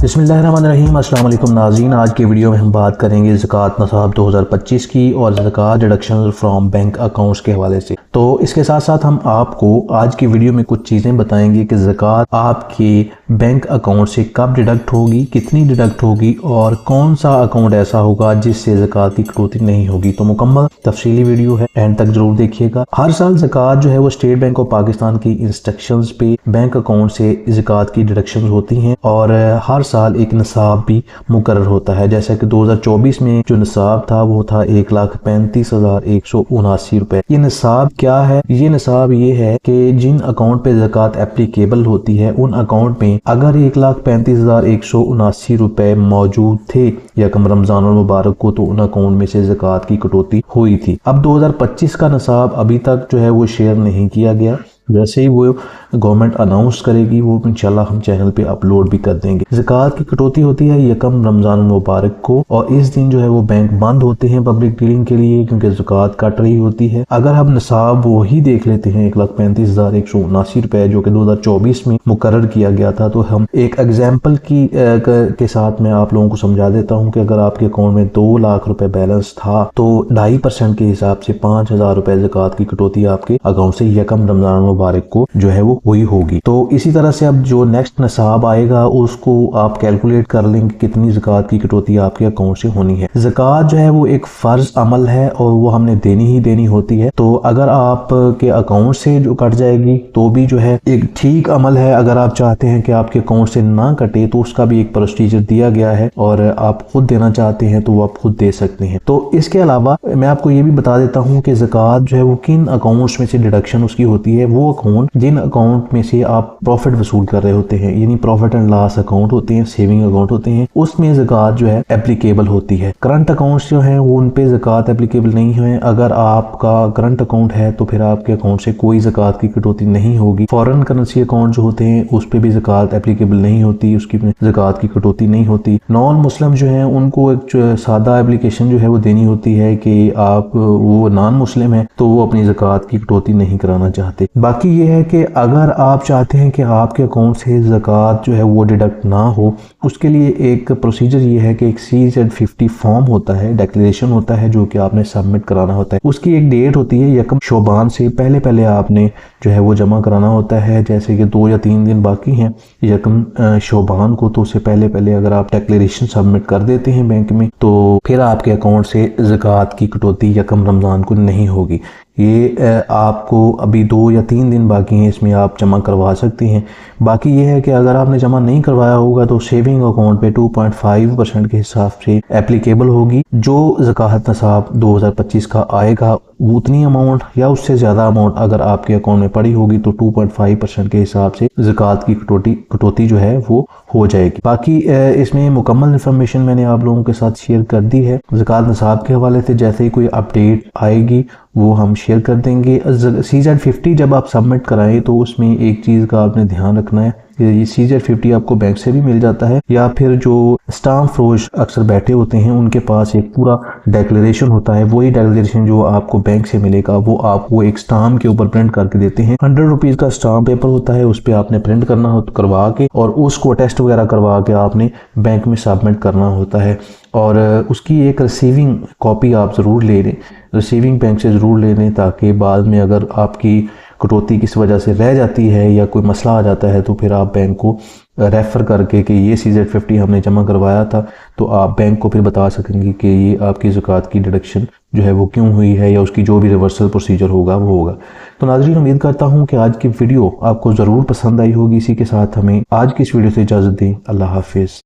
बिस्मिल्लाहिर्रहमानिर्रहीम। अस्सलाम वालेकुम नाज़रीन, आज के वीडियो में हम बात करेंगे ज़कात नसाब 2025 की और ज़कात डिडक्शन फ्रॉम बैंक अकाउंट्स के हवाले से। तो इसके साथ साथ हम आपको आज की वीडियो में कुछ चीज़ें बताएंगे कि ज़कात आपके बैंक अकाउंट से कब डिडक्ट होगी, कितनी डिडक्ट होगी और कौन सा अकाउंट ऐसा होगा जिससे ज़कात की कटौती नहीं होगी। तो मुकम्मल तफसीली वीडियो है, एंड तक जरूर देखिएगा। हर साल ज़कात जो है वो स्टेट बैंक ऑफ पाकिस्तान की इंस्ट्रक्शंस पे बैंक अकाउंट से ज़कात की डिडक्शन होती हैं और हर साल एक निसाब भी मुकर्रर होता है। जैसा कि 2024 में जो निसाब था वो था 1,35,179 रुपए। ये निसाब क्या है? ये निसाब ये है कि जिन अकाउंट पे ज़कात एप्लीकेबल होती है उन अकाउंट में अगर 1,35,179 रुपए मौजूद थे यकम रमजान और मुबारक को, तो उन अकाउंट में से ज़कात की कटौती हुई थी। अब 2025 का निसाब अभी तक जो है वो शेयर नहीं किया गया। जैसे ही वो गवर्नमेंट अनाउंस करेगी वो इंशाल्लाह हम चैनल पे अपलोड भी कर देंगे। ज़कात की कटौती होती है यकम रमजान मुबारक को और इस दिन जो है वो बैंक बंद होते हैं पब्लिक डीलिंग के लिए, क्योंकि ज़कात कट रही होती है। अगर हम निसाब वो ही देख लेते हैं 1,35,179 रुपए जो कि 2024 में मुकर्रर किया गया था, तो हम एक एग्जाम्पल के साथ मैं आप लोगों को समझा देता हूँ कि अगर आपके अकाउंट में 2 लाख रुपए बैलेंस था तो 2.5% के हिसाब से 5,000 रुपए ज़कात की कटौती आपके अकाउंट से यकम रमजान मुबारक को जो है वो हुई होगी। तो इसी तरह से अब जो नेक्स्ट निसाब आएगा उसको आप कैलकुलेट कर लेंगे कितनी ज़कात की कटौती आपके अकाउंट से होनी है। ज़कात जो है वो एक फर्ज अमल है और वो हमने देनी ही देनी होती है। तो अगर आप के अकाउंट से जो कट जाएगी तो भी जो है एक ठीक अमल है। अगर आप चाहते हैं कि आपके अकाउंट से ना कटे तो उसका भी एक प्रोसीजर दिया गया है और आप खुद देना चाहते हैं तो वो आप खुद दे सकते हैं। तो इसके अलावा मैं आपको ये भी बता देता हूँ कि ज़कात जो है वो किन अकाउंट्स में से डिडक्शन उसकी होती है। वो अकाउंट जिन अकाउंट में से आप प्रॉफिट वसूल कर रहे होते हैं, यानी प्रॉफिट एंड लॉस अकाउंट होते हैं, सेविंग अकाउंट होते हैं, उसमें ज़कात जो है एप्लीकेबल होती है। करंट अकाउंट्स जो हैं वो उन पे ज़कात एप्लीकेबल नहीं है। अगर आपका करंट अकाउंट है तो फिर आपके अकाउंट से कोई ज़कात की कटौती नहीं होगी। फॉरेन करेंसी अकाउंट जो होते हैं उस पे भी ज़कात एप्लीकेबल नहीं होती, उसकी ज़कात की कटौती नहीं होती। नॉन मुस्लिम जो है उनको एक सादा एप्लीकेशन जो है वो देनी होती है कि आप वो नॉन मुस्लिम है तो वो अपनी ज़कात की कटौती नहीं कराना चाहते। बाकी ये है कि अगर आप चाहते हैं कि आपके अकाउंट से ज़कात जो है वो डिडक्ट ना हो, उसके लिए एक प्रोसीजर ये है कि एक CZ50 फॉर्म होता है, डिक्लेरेशन होता है जो कि आपने सबमिट कराना होता है। उसकी एक डेट होती है यकम शोबान से पहले आपने जो है वो जमा कराना होता है। जैसे कि 2 या 3 दिन बाकी हैं यकम शोबान को, तो उससे पहले अगर आप डिक्लेरेशन सबमिट कर देते हैं बैंक में तो फिर आपके अकाउंट से ज़कात की कटौती यकम रमज़ान को नहीं होगी। ये आपको अभी 2 या 3 दिन बाकी हैं, इसमें आप जमा करवा सकते हैं। बाकी ये है कि अगर आपने जमा नहीं करवाया होगा तो सेविंग अकाउंट पे 2.5% के हिसाब से एप्लीकेबल होगी। जो ज़कात नसाब 2025 का आएगा उतनी अमाउंट या उससे ज़्यादा अमाउंट अगर आपके अकाउंट में पड़ी होगी तो 2.5% के हिसाब से ज़कात की कटौती जो है वो हो जाएगी। बाकी इसमें मुकम्मल इन्फॉर्मेशन मैंने आप लोगों के साथ शेयर कर दी है ज़कात नसाब के हवाले से। जैसे ही कोई अपडेट आएगी वो हम शेयर कर देंगे। CZ50 जब आप सबमिट कराएं तो उसमें एक चीज़ का आपने ध्यान रखना है, ये CZ50 आपको बैंक से भी मिल जाता है या फिर जो स्टाम्प फरोश अक्सर बैठे होते हैं उनके पास एक पूरा डिक्लेरेशन होता है। वही डिक्लेरेशन जो आपको बैंक से मिलेगा वो आपको एक स्टाम्प के ऊपर प्रिंट करके देते हैं। 100 रुपीज़ का स्टाम्प पेपर होता है, उस पर आपने प्रिंट करना हो करवा के और उसको टेस्ट वगैरह करवा के आपने बैंक में सबमिट करना होता है। और उसकी एक रिसीविंग कॉपी आप ज़रूर ले लें, रिसीविंग बैंक से ज़रूर ले लें, ताकि बाद में अगर आपकी कटौती किस वजह से रह जाती है या कोई मसला आ जाता है तो फिर आप बैंक को रेफ़र करके कि ये CZ50 हमने जमा करवाया था तो आप बैंक को फिर बता सकेंगे कि ये आपकी ज़कात की डिडक्शन जो है वो क्यों हुई है या उसकी जो भी रिवर्सल प्रोसीजर होगा वो होगा। तो नाज़रीन, उम्मीद करता हूँ कि आज की वीडियो आपको ज़रूर पसंद आई होगी। इसी के साथ हमें आज की इस वीडियो से इजाज़त दें। अल्लाह हाफिज़।